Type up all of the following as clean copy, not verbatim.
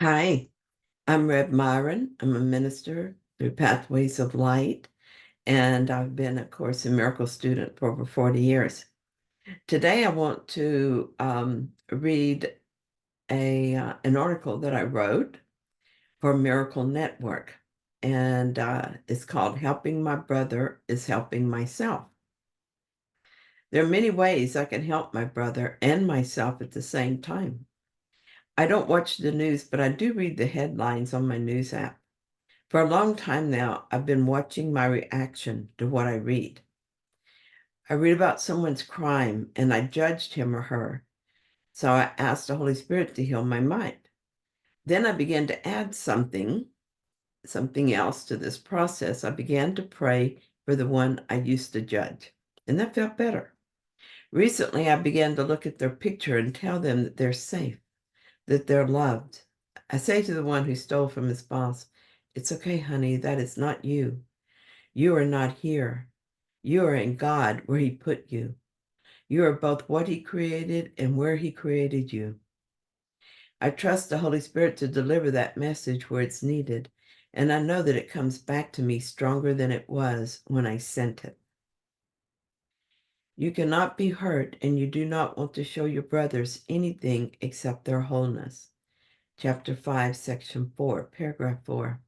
Hi, I'm Rev Myron. I'm a minister through Pathways of Light, and I've been a Course in Miracles student for over 40 years. Today, I want to read an article that I wrote for Miracle Network, and it's called Helping My Brother is Helping Myself. There are many ways I can help my brother and myself at the same time. I don't watch the news, but I do read the headlines on my news app. For a long time now, I've been watching my reaction to what I read. I read about someone's crime and I judged him or her. So I asked the Holy Spirit to heal my mind. Then I began to add something else to this process. I began to pray for the one I used to judge, and that felt better. Recently, I began to look at their picture and tell them that they're safe, that they're loved. I say to the one who stole from his boss, "It's okay, honey, that is not you. You are not here. You are in God where He put you. You are both what He created and where He created you." I trust the Holy Spirit to deliver that message where it's needed, and I know that it comes back to me stronger than it was when I sent it. You cannot be hurt, and you do not want to show your brothers anything except their wholeness. Chapter 5, Section 4, Paragraph 4.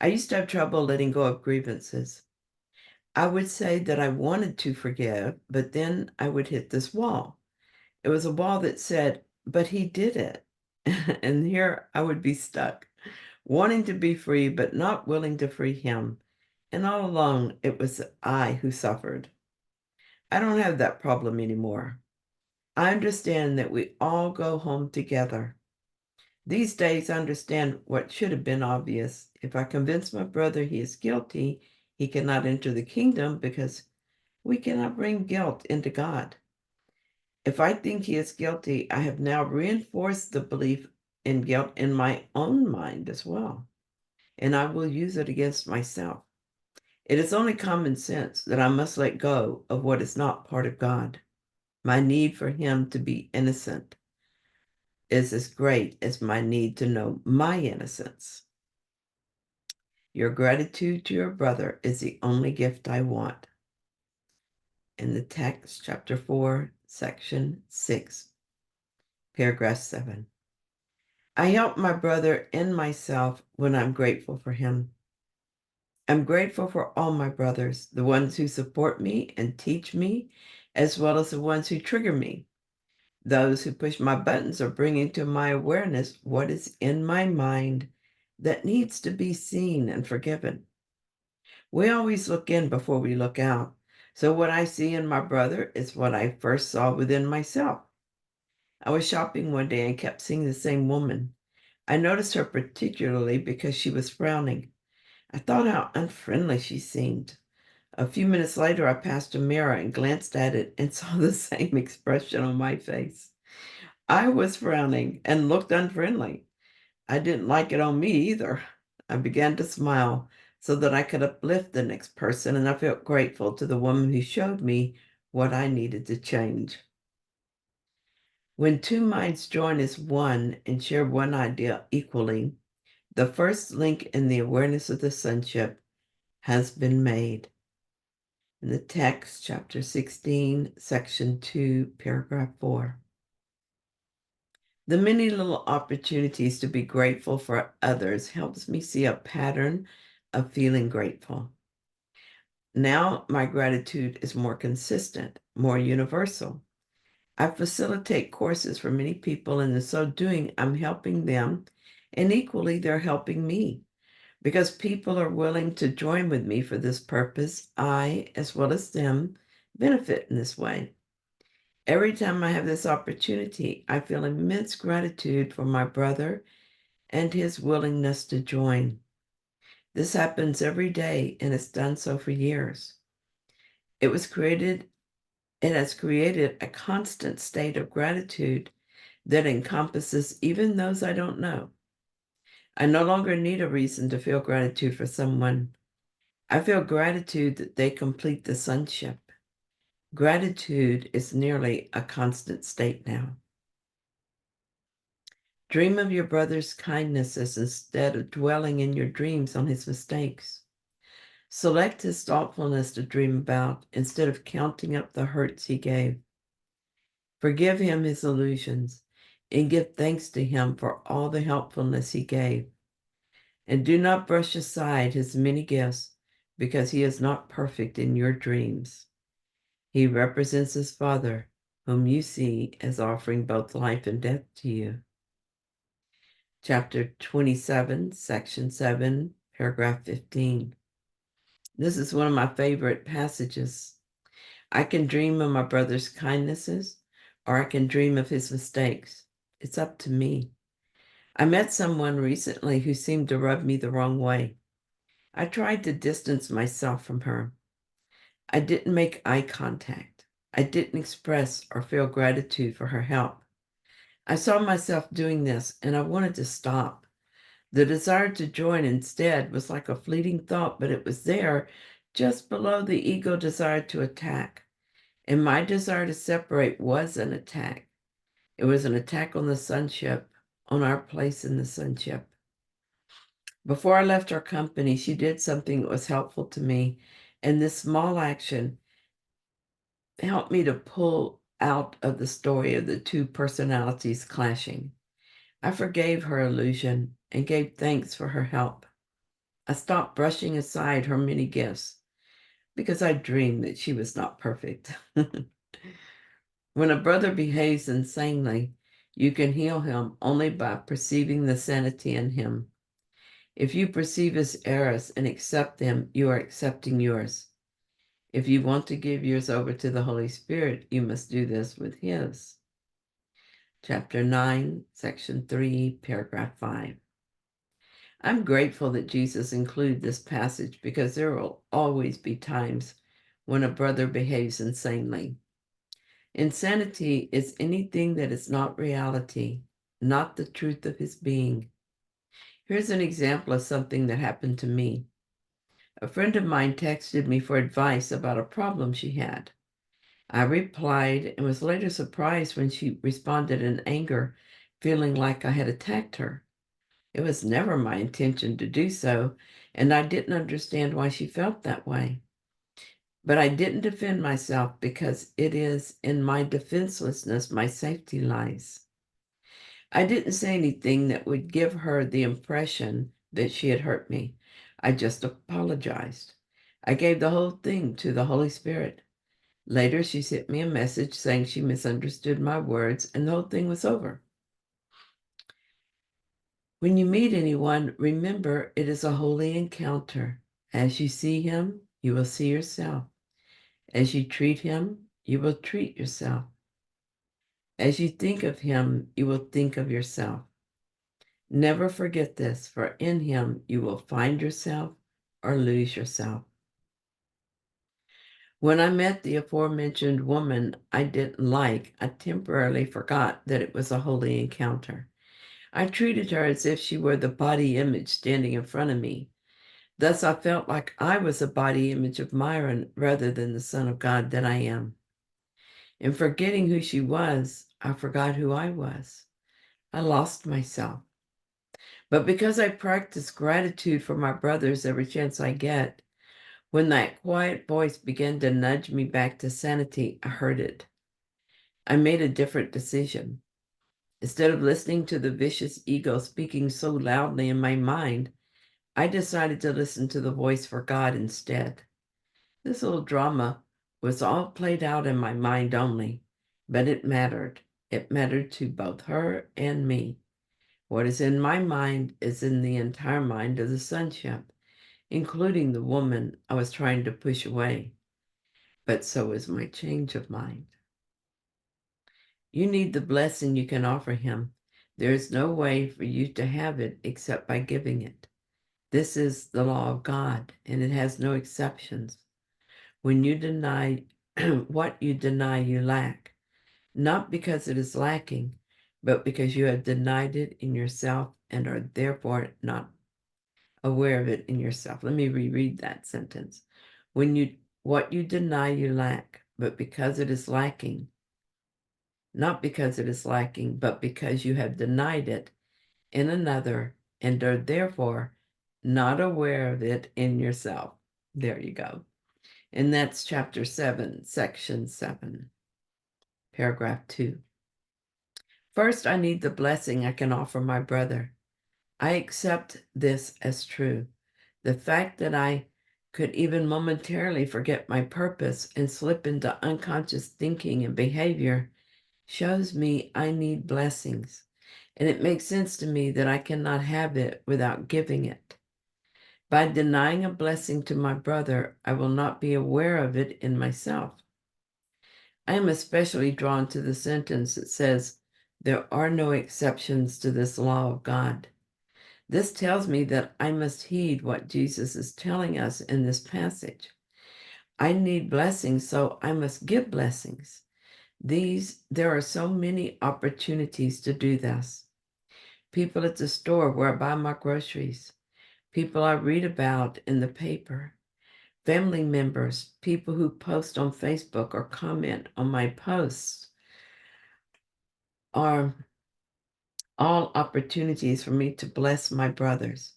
I used to have trouble letting go of grievances. I would say that I wanted to forgive, but then I would hit this wall. It was a wall that said, "But he did it." And here I would be stuck, wanting to be free, but not willing to free him. And all along, it was I who suffered. I don't have that problem anymore. I understand that we all go home together. These days, I understand what should have been obvious. If I convince my brother he is guilty, he cannot enter the kingdom because we cannot bring guilt into God. If I think he is guilty, I have now reinforced the belief in guilt in my own mind as well, and I will use it against myself. It is only common sense that I must let go of what is not part of God. My need for him to be innocent is as great as my need to know my innocence. Your gratitude to your brother is the only gift I want. In the text, chapter 4, section 6, paragraph 7. I help my brother and myself when I'm grateful for him. I'm grateful for all my brothers, the ones who support me and teach me, as well as the ones who trigger me. Those who push my buttons or bring into my awareness what is in my mind that needs to be seen and forgiven. We always look in before we look out. So what I see in my brother is what I first saw within myself. I was shopping one day and kept seeing the same woman. I noticed her particularly because she was frowning. I thought how unfriendly she seemed. A few minutes later, I passed a mirror and glanced at it and saw the same expression on my face. I was frowning and looked unfriendly. I didn't like it on me either. I began to smile so that I could uplift the next person, and I felt grateful to the woman who showed me what I needed to change. When two minds join as one and share one idea equally, the first link in the awareness of the sonship has been made. In the text, chapter 16, section 2, paragraph 4. The many little opportunities to be grateful for others helps me see a pattern of feeling grateful. Now my gratitude is more consistent, more universal. I facilitate courses for many people, and in so doing, I'm helping them, and equally, they're helping me. Because people are willing to join with me for this purpose, I, as well as them, benefit in this way. Every time I have this opportunity, I feel immense gratitude for my brother and his willingness to join. This happens every day, and it's done so for years. It has created a constant state of gratitude that encompasses even those I don't know. I no longer need a reason to feel gratitude for someone. I feel gratitude that they complete the sonship. Gratitude is nearly a constant state now. Dream of your brother's kindnesses instead of dwelling in your dreams on his mistakes. Select his thoughtfulness to dream about instead of counting up the hurts he gave. Forgive him his illusions and give thanks to him for all the helpfulness he gave. And do not brush aside his many gifts because he is not perfect in your dreams. He represents his Father, whom you see as offering both life and death to you. Chapter 27, Section 7, Paragraph 15. This is one of my favorite passages. I can dream of my brother's kindnesses, or I can dream of his mistakes. It's up to me. I met someone recently who seemed to rub me the wrong way. I tried to distance myself from her. I didn't make eye contact. I didn't express or feel gratitude for her help. I saw myself doing this, and I wanted to stop. The desire to join instead was like a fleeting thought, but it was there just below the ego desire to attack. And my desire to separate was an attack. It was an attack on the sonship, on our place in the sonship. Before I left our company, she did something that was helpful to me, and this small action helped me to pull out of the story of the two personalities clashing. I forgave her illusion and gave thanks for her help. I stopped brushing aside her many gifts because I dreamed that she was not perfect. When a brother behaves insanely, you can heal him only by perceiving the sanity in him. If you perceive his errors and accept them, you are accepting yours. If you want to give yours over to the Holy Spirit, you must do this with his. Chapter 9, Section 3, Paragraph 5. I'm grateful that Jesus included this passage because there will always be times when a brother behaves insanely. Insanity is anything that is not reality, not the truth of his being. Here's an example of something that happened to me. A friend of mine texted me for advice about a problem she had. I replied and was later surprised when she responded in anger, feeling like I had attacked her. It was never my intention to do so, and I didn't understand why she felt that way. But I didn't defend myself because it is in my defenselessness my safety lies. I didn't say anything that would give her the impression that she had hurt me. I just apologized. I gave the whole thing to the Holy Spirit. Later, she sent me a message saying she misunderstood my words and the whole thing was over. When you meet anyone, remember it is a holy encounter. As you see him, you will see yourself. As you treat him, you will treat yourself. As you think of him, you will think of yourself. Never forget this, for in him you will find yourself or lose yourself. When I met the aforementioned woman I didn't like, I temporarily forgot that it was a holy encounter. I treated her as if she were the body image standing in front of me. Thus, I felt like I was a body image of Myron rather than the Son of God that I am. In forgetting who she was, I forgot who I was. I lost myself. But because I practice gratitude for my brothers every chance I get, when that quiet voice began to nudge me back to sanity, I heard it. I made a different decision. Instead of listening to the vicious ego speaking so loudly in my mind, I decided to listen to the voice for God instead. This little drama was all played out in my mind only, but it mattered. It mattered to both her and me. What is in my mind is in the entire mind of the sonship, including the woman I was trying to push away. But so is my change of mind. You need the blessing you can offer him. There is no way for you to have it except by giving it. This is the law of God, and it has no exceptions. When you deny what you deny, you lack, not because it is lacking, but because you have denied it in yourself and are therefore not aware of it in yourself. Let me reread that sentence. What you deny, you lack, but because it is lacking, not because it is lacking, but because you have denied it in another and are therefore not aware of it in yourself. There you go. And that's chapter 7, section 7, paragraph 2. First, I need the blessing I can offer my brother. I accept this as true. The fact that I could even momentarily forget my purpose and slip into unconscious thinking and behavior shows me I need blessings. And it makes sense to me that I cannot have it without giving it. By denying a blessing to my brother, I will not be aware of it in myself. I am especially drawn to the sentence that says, "There are no exceptions to this law of God." This tells me that I must heed what Jesus is telling us in this passage. I need blessings, so I must give blessings. There are so many opportunities to do this. People at the store where I buy my groceries, people I read about in the paper, family members, people who post on Facebook or comment on my posts are all opportunities for me to bless my brothers.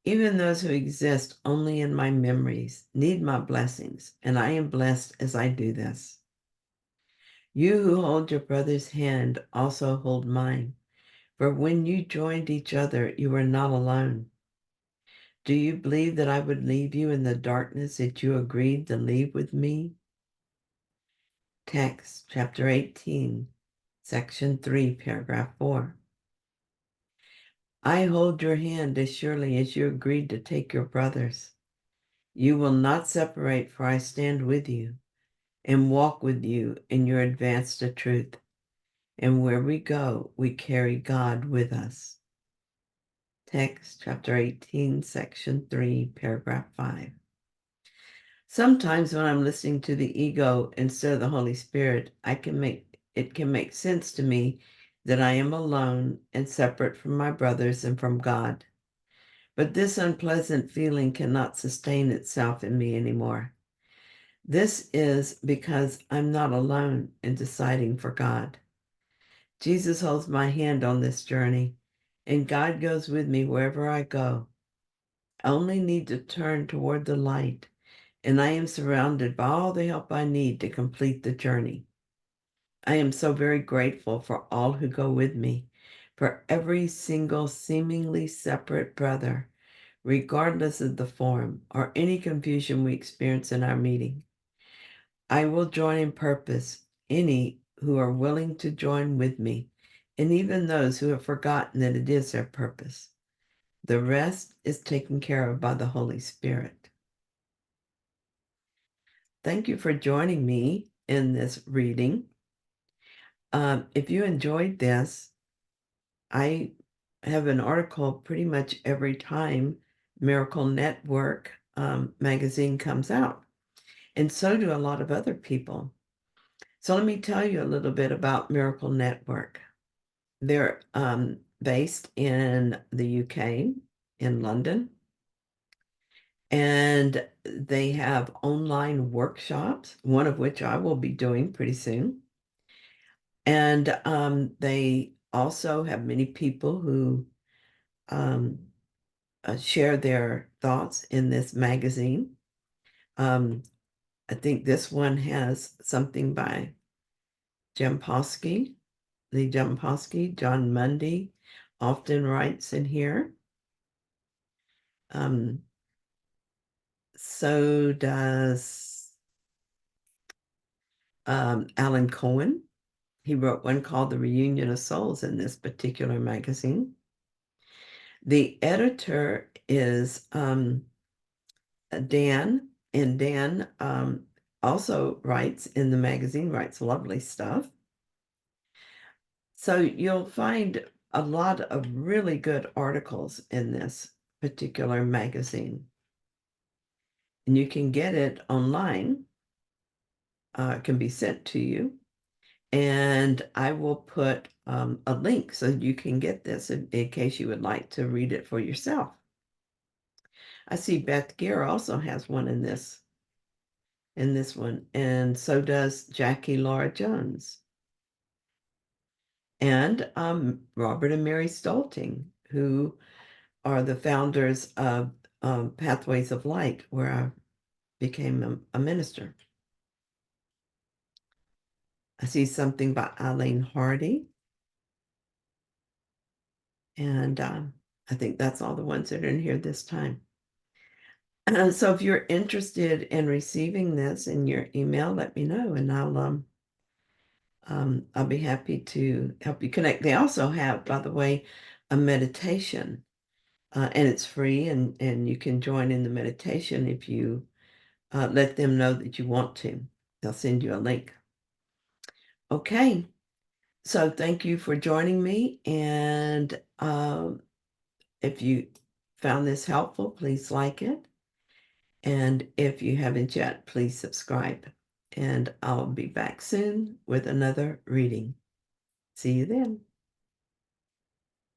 Even those who exist only in my memories need my blessings, and I am blessed as I do this. You who hold your brother's hand also hold mine, for when you joined each other, you were not alone. Do you believe that I would leave you in the darkness that you agreed to leave with me? Text, chapter 18, section 3, paragraph 4. I hold your hand as surely as you agreed to take your brother's. You will not separate, for I stand with you and walk with you in your advance to truth. And where we go, we carry God with us. Text, chapter 18, section 3, paragraph 5. Sometimes when I'm listening to the ego instead of the Holy Spirit, it can make sense to me that I am alone and separate from my brothers and from God. But this unpleasant feeling cannot sustain itself in me anymore. This is because I'm not alone in deciding for God. Jesus holds my hand on this journey, and God goes with me wherever I go. I only need to turn toward the light, and I am surrounded by all the help I need to complete the journey. I am so very grateful for all who go with me, for every single seemingly separate brother, regardless of the form or any confusion we experience in our meeting. I will join in purpose any who are willing to join with me, and even those who have forgotten that it is their purpose. The rest is taken care of by the Holy Spirit. Thank you for joining me in this reading. If you enjoyed this, I have an article pretty much every time Miracle Network magazine comes out, and so do a lot of other people. So let me tell you a little bit about Miracle Network. They're based in the UK, in London, and they have online workshops, one of which I will be doing pretty soon. And they also have many people who share their thoughts in this magazine. I think this one has something by Lee Jampolsky. John Mundy often writes in here. So does Alan Cohen. He wrote one called The Reunion of Souls in this particular magazine. The editor is Dan, and Dan also writes in the magazine, writes lovely stuff. So you'll find a lot of really good articles in this particular magazine. And you can get it online. It can be sent to you. And I will put a link so you can get this in case you would like to read it for yourself. I see Beth Gear also has one in this one, and so does Jackie Laura Jones. And Robert and Mary Stolting, who are the founders of Pathways of Light, where I became a minister. I see something by Eileen Hardy. And I think that's all the ones that are in here this time. So if you're interested in receiving this in your email, let me know, and I'll be happy to help you connect. They also have, by the way, a meditation, and it's free, and you can join in the meditation if you let them know that you want to. They'll send you a link. Okay, so thank you for joining me, and if you found this helpful, please like it. And if you haven't yet, please subscribe. And I'll be back soon with another reading. See you then.